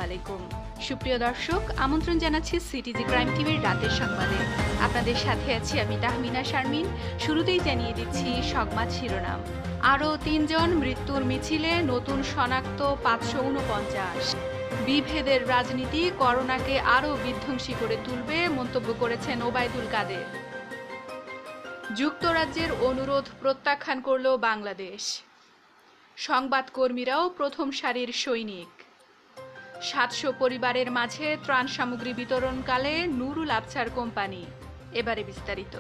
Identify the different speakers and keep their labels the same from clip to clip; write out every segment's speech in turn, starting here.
Speaker 1: আলাইকুম। সুপ্রিয় দর্শক, আমন্ত্রণ জানাচ্ছি সিটিজি ক্রাইম টিভির রাতের সংবাদে। আপনাদের সাথে আছি আমি তাহমিনা শারমিন। শুরুতেই জানিয়ে দিচ্ছি সংবাদ শিরোনাম। আরও ৩ জন মৃত্যুর মিছিলে নতুন শনাক্ত ৫৪৯। বিভেদের রাজনীতি করোনাকে আরও বিধ্বংসী করে তুলবে মন্তব্য করেছেন ওবায়দুল কাদের। যুক্তরাজ্যের অনুরোধ প্রত্যাখ্যান করল বাংলাদেশ। সংবাদকর্মীরাও প্রথম সারির সৈনিক। ৭০০ পরিবারের মাঝে ত্রাণ সামগ্রী বিতরণকালে নুরুল আবছার কোম্পানি। এবারে বিস্তারিত।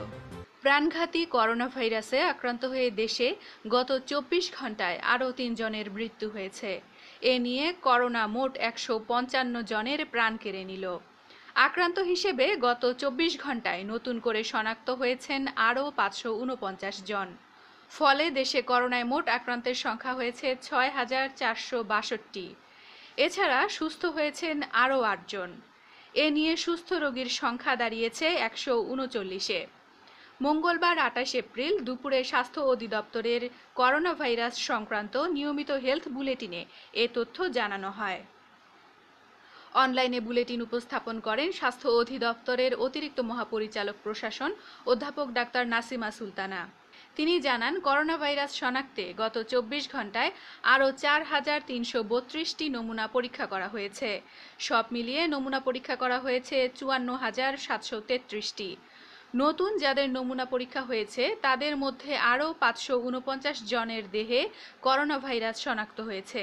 Speaker 1: প্রাণঘাতী করোনা ভাইরাসে আক্রান্ত হয়ে দেশে গত ২৪ ঘন্টায় আরও ৩ জনের মৃত্যু হয়েছে। এ নিয়ে করোনা মোট ১৫৫ জনের প্রাণ কেড়ে নিল। আক্রান্ত হিসেবে গত ২৪ ঘন্টায় নতুন করে শনাক্ত হয়েছেন আরও ৫৪৯ জন। ফলে দেশে করোনায় মোট আক্রান্তের সংখ্যা হয়েছে ৬,৪৬২। এছাড়া সুস্থ হয়েছেন আরও ৮ জন। এ নিয়ে সুস্থ রোগীর সংখ্যা দাঁড়িয়েছে ১৩৯-এ। মঙ্গলবার ২৮ এপ্রিল দুপুরে স্বাস্থ্য অধিদপ্তরের করোনা ভাইরাস সংক্রান্ত নিয়মিত হেলথ বুলেটিনে এ তথ্য জানানো হয়। অনলাইনে বুলেটিন উপস্থাপন করেন স্বাস্থ্য অধিদপ্তরের অতিরিক্ত মহাপরিচালক প্রশাসন অধ্যাপক ডাক্তার নাসিমা সুলতানা। তিনি জানান, করোনা ভাইরাস শনাক্তে গত ২৪ ঘন্টায় আরও ৪,৩৩২টি নমুনা পরীক্ষা করা হয়েছে। সব মিলিয়ে নমুনা পরীক্ষা করা হয়েছে ৫৪,৭৩৩টি। নতুন যাদের নমুনা পরীক্ষা হয়েছে তাদের মধ্যে আরও ৫৪৯ জনের দেহে করোনা ভাইরাস শনাক্ত হয়েছে।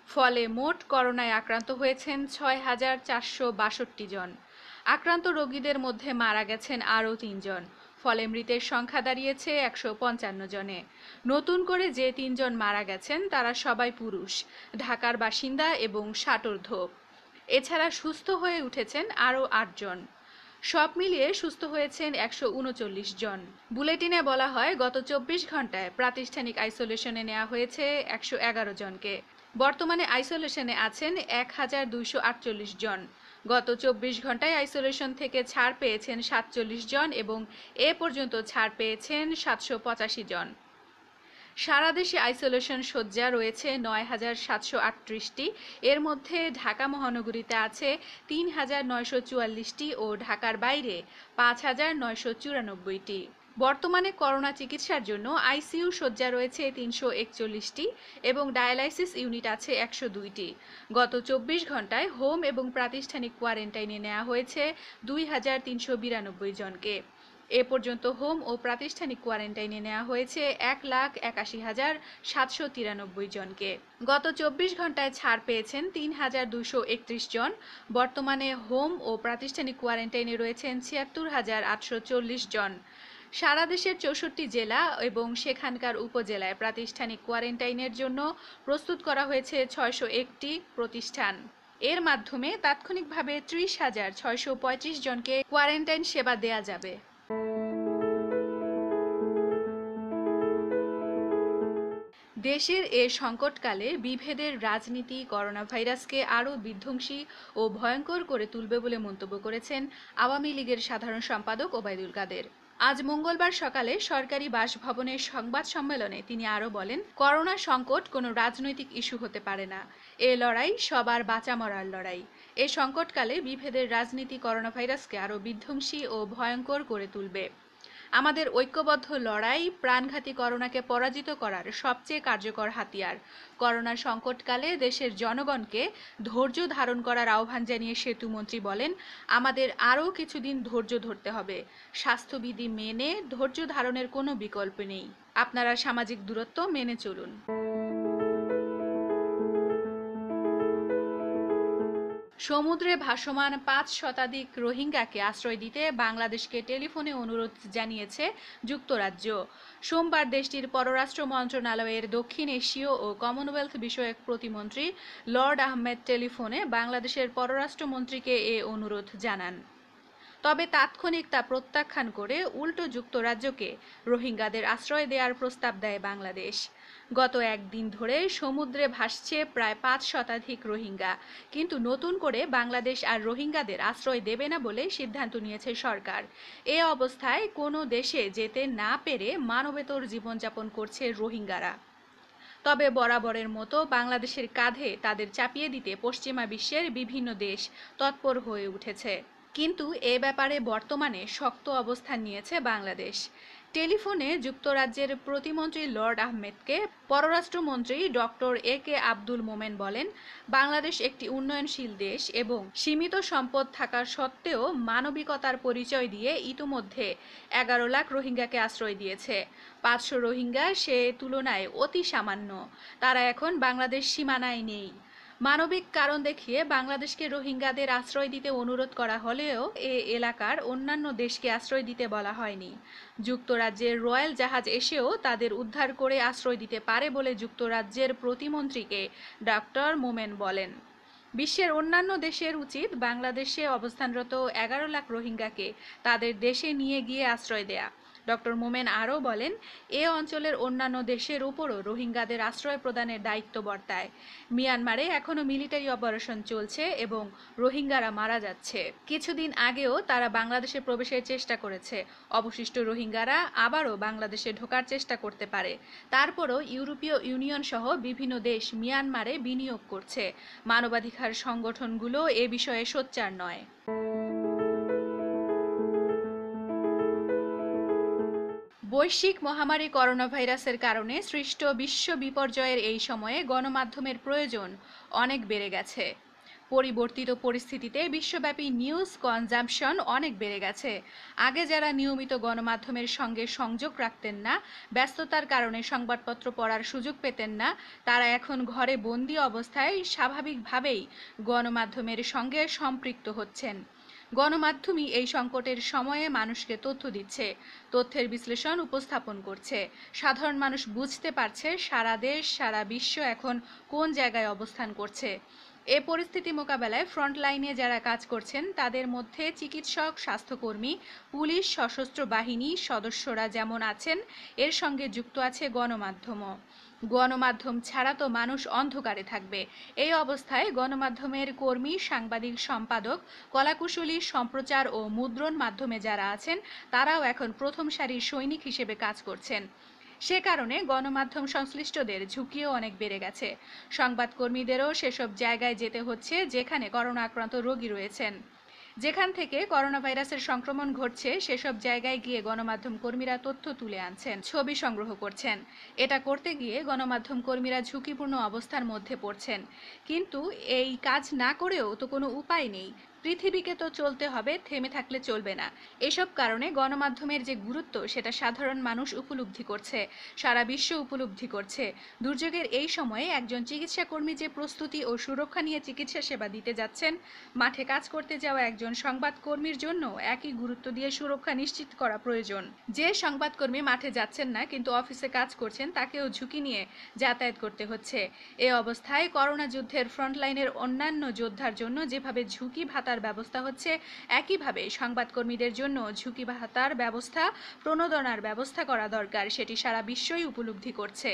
Speaker 1: ফলে মোট করোনায় আক্রান্ত হয়েছেন ৬,৪৬২ জন। আক্রান্ত রোগীদের মধ্যে মারা গেছেন আরও ৩ জন। ফলে মৃতের সংখ্যা দাঁড়িয়েছে ১৫৫ জনে। নতুন করে যে ৩ জন মারা গেছেন তারা সবাই পুরুষ, ঢাকার বাসিন্দা এবং ষাটোর্ধ্ব। এছাড়া সুস্থ হয়ে উঠেছেন আরও ৮ জন। সব মিলিয়ে সুস্থ হয়েছেন ১৩৯ জন। বুলেটিনে বলা হয়, গত ২৪ ঘন্টায় প্রাতিষ্ঠানিক আইসোলেশনে নেওয়া হয়েছে ১১১ জনকে। বর্তমানে আইসোলেশনে আছেন ১,২৪৮ জন। গত ২৪ ঘন্টায় আইসোলেশন থেকে ছাড় পেয়েছেন ৪৭ জন এবং এ পর্যন্ত ছাড় পেয়েছেন ৭৮৫ জন। সারা দেশে আইসোলেশন শয্যা রয়েছে ৯,৭৩৮টি। এর মধ্যে ঢাকা মহানগরীতে আছে ৩,৯৪৪টি ও ঢাকার বাইরে ৫,৯৯৪টি। বর্তমানে করোনা চিকিৎসার জন্য আইসিইউ শয্যা রয়েছে ৩৪১টি এবং ডায়ালাইসিস ইউনিট আছে ১০২টি। গত ২৪ ঘন্টায় হোম এবং প্রাতিষ্ঠানিক কোয়ারেন্টাইনে নেওয়া হয়েছে ২,৩৯২ জনকে। এ পর্যন্ত হোম ও প্রাতিষ্ঠানিক কোয়ারেন্টাইনে নেওয়া হয়েছে ১,৮১,৭৯৩ জনকে। গত ২৪ ঘন্টায় ছাড় পেয়েছেন ৩,২৩১ জন। বর্তমানে হোম ও প্রাতিষ্ঠানিক কোয়ারেন্টাইনে রয়েছেন ৭৬,৮৪০ জন। সারা দেশের ৬৪ জেলা এবং সেখানকার উপজেলায় প্রাতিষ্ঠানিক কোয়ারেন্টাইনের জন্য প্রস্তুত করা হয়েছে ৬০১টি প্রতিষ্ঠান। এর মাধ্যমে তাৎক্ষণিকভাবে ৩০,৬৩৫ জনকে কোয়ারেন্টাইন সেবা দেয়া যাবে। দেশের এ সংকটকালে বিভেদের রাজনীতি করোনা ভাইরাসকে আরও বিধ্বংসী ও ভয়ঙ্কর করে তুলবে বলে মন্তব্য করেছেন আওয়ামী লীগের সাধারণ সম্পাদক ওবায়দুল কাদের। আজ মঙ্গলবার সকালে সরকারি বাসভবনের সংবাদ সম্মেলনে তিনি আরও বলেন, করোনা সংকট কোনো রাজনৈতিক ইস্যু হতে পারে না। এ লড়াই সবার বাঁচা মরার লড়াই। এ সংকটকালে বিভেদের রাজনীতি করোনা ভাইরাসকে আরও বিধ্বংসী ও ভয়ঙ্কর করে তুলবে। আমাদের ঐক্যবদ্ধ লড়াই প্রাণঘাতী করোনাকে পরাজিত করার সবচেয়ে কার্যকর হাতিয়ার। করোনা সংকটকালে দেশের জনগণকে ধৈর্য ধারণ করার আহ্বান জানিয়ে সেতুমন্ত্রী বলেন, আমাদের আরও কিছুদিন ধৈর্য ধরতে হবে। স্বাস্থ্যবিধি মেনে ধৈর্য ধারণের কোনো বিকল্প নেই। আপনারা সামাজিক দূরত্ব মেনে চলুন। সমুদ্রে ভাসমান ৫ শতাধিক রোহিঙ্গাকে আশ্রয় দিতে বাংলাদেশকে টেলিফোনে অনুরোধ জানিয়েছে যুক্তরাজ্য। সোমবার দেশটির পররাষ্ট্র মন্ত্রণালয়ের দক্ষিণ এশীয় ও কমনওয়েলথ বিষয়ক প্রতিমন্ত্রী লর্ড আহমেদ টেলিফোনে বাংলাদেশের পররাষ্ট্রমন্ত্রীকে এ অনুরোধ জানান। তবে তাৎক্ষণিক তা প্রত্যাখ্যান করে উল্টো যুক্তরাজ্যকে রোহিঙ্গাদের আশ্রয় দেওয়ার প্রস্তাব দেয় বাংলাদেশ। গত একদিন ধরে সমুদ্রে ভাসছে প্রায় ৫ শতাধিক রোহিঙ্গা, কিন্তু নতুন করে বাংলাদেশ আর রোহিঙ্গাদের আশ্রয় দেবে না বলে সিদ্ধান্ত নিয়েছে সরকার। এ অবস্থায় কোনো দেশে যেতে না পেরে মানবেতর জীবনযাপন করছে রোহিঙ্গারা। তবে বরাবরের মতো বাংলাদেশের কাঁধে তাদের চাপিয়ে দিতে পশ্চিমা বিশ্বের বিভিন্ন দেশ তৎপর হয়ে উঠেছে। কিন্তু এ ব্যাপারে বর্তমানে শক্ত অবস্থান নিয়েছে বাংলাদেশ। টেলিফোনে যুক্তরাজ্যের প্রতিমন্ত্রী লর্ড আহমেদকে পররাষ্ট্রমন্ত্রী ডক্টর এ.কে আব্দুল মোমেন বলেন, বাংলাদেশ একটি উন্নয়নশীল দেশ এবং সীমিত সম্পদ থাকা সত্ত্বেও মানবিকতার পরিচয় দিয়ে ইতোমধ্যে 11 লাখ রোহিঙ্গাকে আশ্রয় দিয়েছে। 500 রোহিঙ্গা সে তুলনায় অতি সামান্য। তারা এখন বাংলাদেশ সীমানায় নেই। মানবিক কারণ দেখিয়ে বাংলাদেশকে রোহিঙ্গাদের আশ্রয় দিতে অনুরোধ করা হলেও এ এলাকার অন্যান্য দেশকে আশ্রয় দিতে বলা হয়নি। যুক্তরাজ্যের রয়্যাল জাহাজ এসেও তাদের উদ্ধার করে আশ্রয় দিতে পারে বলে যুক্তরাজ্যের প্রতিমন্ত্রীকে ডক্টর মোমেন বলেন। বিশ্বের অন্যান্য দেশের উচিত বাংলাদেশে অবস্থানরত 11 লাখ রোহিঙ্গাকে তাদের দেশে নিয়ে গিয়ে আশ্রয় দেয়া। ডক্টর মোমেন আরও বলেন, এ অঞ্চলের অন্যান্য দেশের উপরও রোহিঙ্গাদের আশ্রয় প্রদানের দায়িত্ব বর্তায়। মিয়ানমারে এখনও মিলিটারি অপারেশন চলছে এবং রোহিঙ্গারা মারা যাচ্ছে। কিছুদিন আগেও তারা বাংলাদেশে প্রবেশের চেষ্টা করেছে। অবশিষ্ট রোহিঙ্গারা আবারও বাংলাদেশে ঢোকার চেষ্টা করতে পারে। তারপরও ইউরোপীয় ইউনিয়ন সহ বিভিন্ন দেশ মিয়ানমারে বিনিয়োগ করছে। মানবাধিকার সংগঠনগুলো এ বিষয়ে সোচ্চার নয়। বৈশ্বিক মহামারী করোনাভাইরাসের কারণে সৃষ্ট বিশ্ব বিপর্যয়ের এই সময়ে গণমাধ্যমের প্রয়োজন অনেক বেড়ে গেছে। পরিবর্তিত পরিস্থিতিতে বিশ্বব্যাপী নিউজ কনজাম্পশন অনেক বেড়ে গেছে। আগে যারা নিয়মিত গণমাধ্যমের সঙ্গে সংযোগ রাখতেন না, ব্যস্ততার কারণে সংবাদপত্র পড়ার সুযোগ পেতেন না, তারা এখন ঘরে বন্দি অবস্থায় স্বাভাবিকভাবেই গণমাধ্যমের সঙ্গে সম্পৃক্ত হচ্ছেন। গণমাধ্যমই এই সংকটের সময়ে মানুষকে তথ্য দিচ্ছে, তথ্যের বিশ্লেষণ উপস্থাপন করছে। সাধারণ মানুষ বুঝতে পারছে সারা দেশ, সারা বিশ্ব এখন কোন জায়গায় অবস্থান করছে। এ পরিস্থিতি মোকাবেলায় ফ্রন্টলাইনে যারা কাজ করছেন তাদের মধ্যে চিকিৎসক, স্বাস্থ্যকর্মী, পুলিশ, সশস্ত্র বাহিনী সদস্যরা যেমন আছেন, এর সঙ্গে যুক্ত আছে গণমাধ্যমও। গণমাধ্যম ছাড়া তো মানুষ অন্ধকারে থাকবে। এই অবস্থায় গণমাধ্যমের কর্মী, সাংবাদিক, সম্পাদক, কলাকুশলী, সম্প্রচার ও মুদ্রণ মাধ্যমে যারা আছেন তারাও এখন প্রথম সারির সৈনিক হিসেবে কাজ করছেন। সে কারণে গণমাধ্যম সংশ্লিষ্টদের ঝুঁকিও অনেক বেড়ে গেছে। সংবাদকর্মীদেরও সেসব জায়গায় যেতে হচ্ছে যেখানে করোনা আক্রান্ত রোগী রয়েছেন। যেখান থেকে করোনা ভাইরাসের সংক্রমণ ঘটছে সেসব জায়গায় গিয়ে গণমাধ্যম কর্মীরা তথ্য তুলে আনছেন, ছবি সংগ্রহ করছেন। এটা করতে গিয়ে গণমাধ্যম কর্মীরা ঝুঁকিপূর্ণ অবস্থার মধ্যে পড়ছেন। কিন্তু এই কাজ না করেও তো কোনো উপায় নেই। পৃথিবীকে তো চলতে হবে, থেমে থাকলে চলবে না। এসব কারণে গণমাধ্যমের যে গুরুত্ব সেটা সাধারণ মানুষ উপলব্ধি করছে, সারা বিশ্ব উপলব্ধি করছে। দুর্যোগের এই সময়ে একজন চিকিৎসা কর্মী যে প্রস্তুতি ও সুরক্ষা নিয়ে চিকিৎসা সেবা দিতে যাচ্ছেন, মাঠে কাজ করতে যাওয়া একজন সংবাদকর্মীর জন্য একই গুরুত্ব দিয়ে সুরক্ষা নিশ্চিত করা প্রয়োজন। যে সংবাদকর্মী মাঠে যাচ্ছেন না কিন্তু অফিসে কাজ করছেন, তাকেও ঝুঁকি নিয়ে যাতায়াত করতে হচ্ছে। এ অবস্থায় করোনা যুদ্ধের ফ্রন্টলাইনের অন্যান্য যোদ্ধার জন্য যেভাবে ঝুঁকি ভাতার ব্যবস্থা হচ্ছে, একইভাবে সংবাদকর্মীদের জন্য ঝুঁকি ভাতার ব্যবস্থা, প্রণোদনার ব্যবস্থা করা দরকার। সেটি সারা বিশ্বই উপলব্ধি করছে।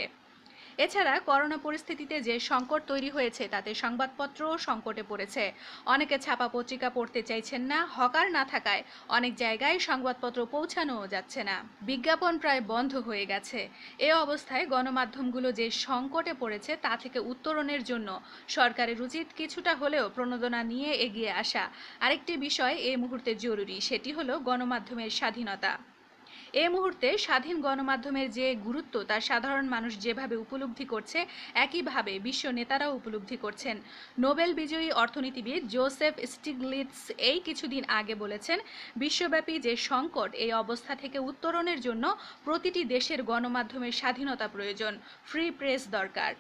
Speaker 1: এছাড়া করোনা পরিস্থিতিতে যে সংকট তৈরি হয়েছে তাতে সংবাদপত্রও সংকটে পড়েছে। অনেকে ছাপা পত্রিকা পড়তে চাইছেন না, হকার না থাকায় অনেক জায়গায় সংবাদপত্র পৌঁছানোও যাচ্ছে না। বিজ্ঞাপন প্রায় বন্ধ হয়ে গেছে। এ অবস্থায় গণমাধ্যমগুলো যে সংকটে পড়েছে তা থেকে উত্তরণের জন্য সরকারের উচিত কিছুটা হলেও প্রণোদনা নিয়ে এগিয়ে আসা। আরেকটি বিষয় এই মুহূর্তে জরুরি, সেটি হলো গণমাধ্যমের স্বাধীনতা। এই মুহূর্তে স্বাধীন গণমাধ্যমের যে গুরুত্ব তা সাধারণ মানুষ যেভাবে উপলব্ধি করছে, একইভাবে বিশ্ব নেতারাও উপলব্ধি করছেন। নোবেল বিজয়ী অর্থনীতিবিদ জোসেফ স্টিগলিটস এই কিছুদিন আগে বলেছেন, বিশ্বব্যাপী যে সংকট, এই অবস্থা থেকে উত্তরণের জন্য প্রতিটি দেশের গণমাধ্যমের স্বাধীনতা প্রয়োজন, ফ্রি প্রেস দরকার।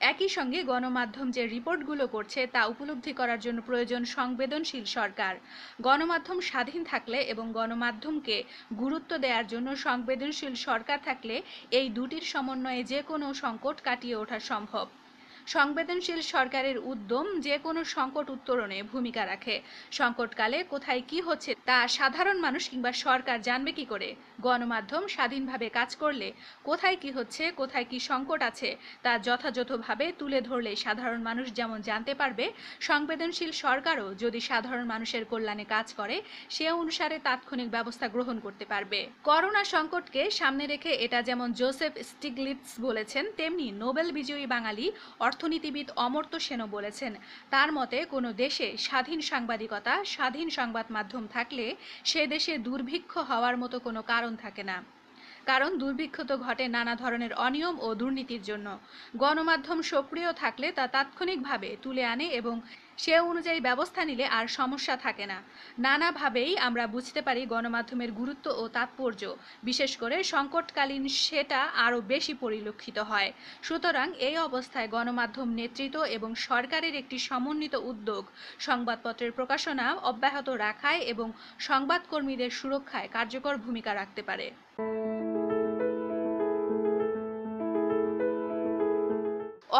Speaker 1: একই সঙ্গে গণমাধ্যম যে রিপোর্টগুলো করছে তা উপলব্ধি করার জন্য প্রয়োজন সংবেদনশীল সরকার। গণমাধ্যম স্বাধীন থাকলে এবং গণমাধ্যমকে গুরুত্ব দেওয়ার জন্য সংবেদনশীল সরকার থাকলে এই দুটির সমন্বয়ে যে কোনো সংকট কাটিয়ে ওঠা সম্ভব। সংবেদনশীল সরকারের উদ্যম যে কোনো সংকট উত্তরণে ভূমিকা রাখে। সংকটকালে কোথায় কি হচ্ছে তা সাধারণ মানুষ কিংবা সরকার জানবে কি করে? গণমাধ্যম স্বাধীনভাবে কাজ করলে কোথায় কি হচ্ছে, কোথায় কি সংকট আছে তা যথাযথভাবে তুলে ধরলে সাধারণ মানুষ যেমন জানতে পারবে, সংবেদনশীল সরকারও যদি সাধারণ মানুষের কল্যাণে কাজ করে সে অনুসারে তাৎক্ষণিক ব্যবস্থা গ্রহণ করতে পারবে। করোনা সংকটকে সামনে রেখে এটা যেমন জোসেফ স্টিগলিটস বলেছেন, তেমনি নোবেল বিজয়ী বাঙালি অর্থনীতিবিদ অমর্ত্য সেনও বলেছেন। তার মতে কোনো দেশে স্বাধীন সাংবাদিকতা, স্বাধীন সংবাদ মাধ্যম থাকলে সে দেশে দুর্ভিক্ষ হওয়ার মতো কোনো কারণ থাকে না। কারণ দুর্ভিক্ষ তো ঘটে নানা ধরনের অনিয়ম ও দুর্নীতির জন্য। গণমাধ্যম সক্রিয় থাকলে তা তাৎক্ষণিকভাবে তুলে আনে এবং সে অনুযায়ী ব্যবস্থা নিলে আর সমস্যা থাকে না। নানাভাবেই আমরা বুঝতে পারি গণমাধ্যমের গুরুত্ব ও তাৎপর্য, বিশেষ করে সংকটকালীন সেটা আরও বেশি পরিলক্ষিত হয়। সুতরাং এই অবস্থায় গণমাধ্যম নেতৃত্ব এবং সরকারের একটি সমন্বিত উদ্যোগ সংবাদপত্রের প্রকাশনা অব্যাহত রাখায় এবং সংবাদকর্মীদের সুরক্ষায় কার্যকর ভূমিকা রাখতে পারে।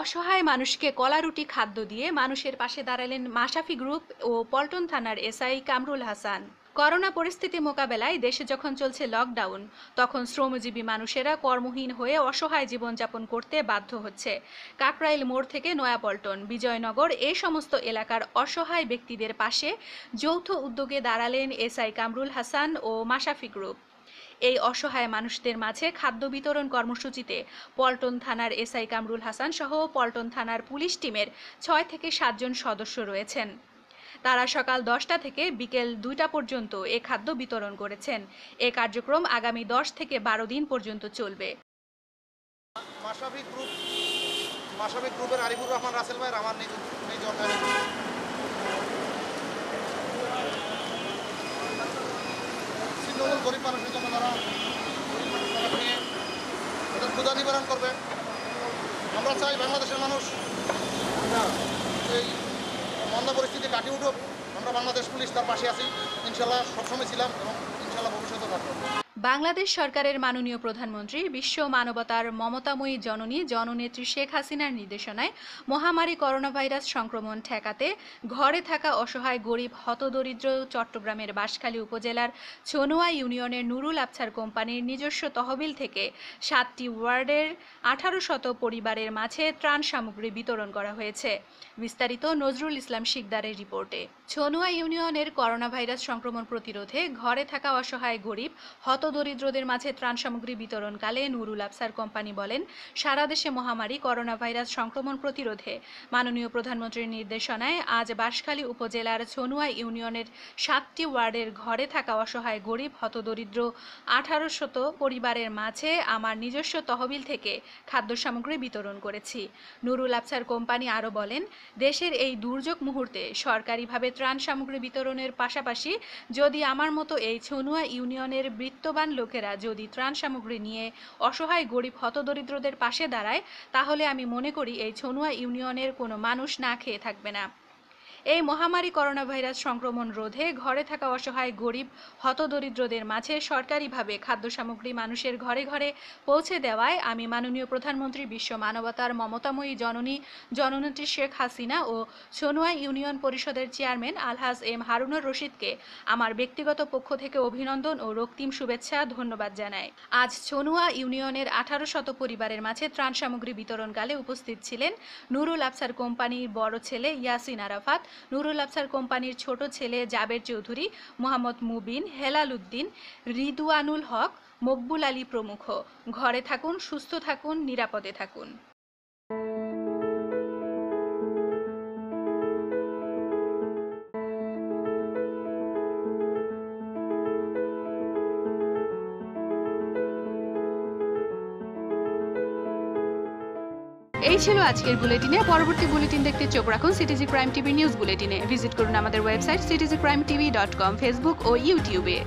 Speaker 1: অসহায় মানুষকে কলারুটি খাদ্য দিয়ে মানুষের পাশে দাঁড়ালেন মাশরাফি গ্রুপ ও পল্টন থানার এসআই কামরুল হাসান। করোনা পরিস্থিতি মোকাবেলায় দেশে যখন চলছে লকডাউন, তখন শ্রমজীবী মানুষেরা কর্মহীন হয়ে অসহায় জীবনযাপন করতে বাধ্য হচ্ছে। কাকরাইল মোড় থেকে নয়াপল্টন, বিজয়নগর এই সমস্ত এলাকার অসহায় ব্যক্তিদের পাশে যৌথ উদ্যোগে দাঁড়ালেন এসআই কামরুল হাসান ও মাশরাফি গ্রুপ। এই অসহায় মানুষদের মাঝে খাদ্য বিতরণ কর্মসূচিতে পল্টন থানার এসআই কামরুল হাসান সহ পল্টন থানার পুলিশ টিমের 6 থেকে 7 জন সদস্য রয়েছেন। তারা সকাল 10টা থেকে বিকেল 2টা পর্যন্ত এ খাদ্য বিতরণ করেছেন। এ কার্যক্রম আগামী 10 থেকে 12 দিন পর্যন্ত চলবে।
Speaker 2: মাশরাফি গ্রুপের আরিফুর রহমান রাসেল ভাই আমার গরিব মানুষের জন্য তারা নিয়ে ওদের ক্ষুধা নিবারণ করবে। আমরা চাই বাংলাদেশের মানুষ এই মন্দা পরিস্থিতি কাটিয়ে উঠুক। আমরা বাংলাদেশ পুলিশ তার পাশে আছি, ইনশাল্লাহ সবসময় ছিলাম এবং ইনশাল্লাহ ভবিষ্যতে থাকবো।
Speaker 1: বাংলাদেশ সরকারের মাননীয় প্রধানমন্ত্রী, বিশ্ব মানবতার মমতাময়ী জননী জননেত্রী শেখ হাসিনার নির্দেশনায় মহামারী করোনা ভাইরাস সংক্রমণ ঠেকাতে ঘরে থাকা অসহায় গরিব হতদরিদ্র চট্টগ্রামের বাঁশখালী উপজেলার ছনুয়া ইউনিয়নের নুরুল আবছার কোম্পানির নিজস্ব তহবিল থেকে 7টি ওয়ার্ডের 1800 পরিবারের মাঝে ত্রাণ সামগ্রী বিতরণ করা হয়েছে। বিস্তারিত নজরুল ইসলাম শিকদারের রিপোর্টে। ছনুয়া ইউনিয়নের করোনা ভাইরাস সংক্রমণ প্রতিরোধে ঘরে থাকা অসহায় গরিব হতদরিদ্রদের মাঝে ত্রাণ সামগ্রী বিতরণকালে নুরুল আবছার কোম্পানি বলেন, সারা দেশে মহামারী করোনা ভাইরাস সংক্রমণ প্রতিরোধে মাননীয় প্রধানমন্ত্রীর নির্দেশনায় আজ বাঁশখালী উপজেলার ছনুয়া ইউনিয়নের 7টি ওয়ার্ডের ঘরে থাকা অসহায় গরিব হতদরিদ্র 1800 পরিবারের মাঝে আমার নিজস্ব তহবিল থেকে খাদ্য সামগ্রী বিতরণ করেছি। নুরুল আবছার কোম্পানি আরও বলেন, দেশের এই দুর্যোগ মুহূর্তে সরকারিভাবে ত্রাণ সামগ্রী বিতরণের পাশাপাশি যদি আমার মতো এই ছনুয়া ইউনিয়নের বিত্তবান লোকেরা যদি ত্রাণ সামগ্রী নিয়ে অসহায় গরিব হতদরিদ্রদের পাশে দাঁড়ায়, তাহলে আমি মনে করি এই ছনুয়া ইউনিয়নের কোনো মানুষ না খেয়ে থাকবে না। এই মহামারী করোনা ভাইরাস সংক্রমণ রোধে ঘরে থাকা অসহায় গরিব হতদরিদ্রদের মাঝে সরকারিভাবে খাদ্য সামগ্রী মানুষের ঘরে ঘরে পৌঁছে দেওয়ায় আমি মাননীয় প্রধানমন্ত্রী, বিশ্ব মানবতার মমতাময়ী জননী জননেত্রী শেখ হাসিনা ও ছনুয়া ইউনিয়ন পরিষদের চেয়ারম্যান আলহাজ এম হারুনুর রশিদকে আমার ব্যক্তিগত পক্ষ থেকে অভিনন্দন ও রক্তিম শুভেচ্ছা ধন্যবাদ জানাই। আজ ছনুয়া ইউনিয়নের 1800 পরিবারের মাঝে ত্রাণ সামগ্রী বিতরণকালে উপস্থিত ছিলেন নুরুল আবছার কোম্পানির বড় ছেলে ইয়াসিন আরাফাত, নুরুল আবছার কোম্পানির ছোট ছেলে জাবের চৌধুরী, মোহাম্মদ মুবিন, হেলাল উদ্দিন, রিদওয়ানুল হক, মকবুল আলী প্রমুখ। ঘরে থাকুন, সুস্থ থাকুন, নিরাপদে থাকুন। এই ছিল আজকের বুলেটিনে। পরবর্তী বুলেটিন দেখতে চোখ রাখুন সিটিজি ক্রাইম টিভি নিউজ বুলেটিনে। ভিজিট করুন আমাদের ওয়েবসাইট citizencrimetv.com, ফেসবুক ও ইউটিউবে।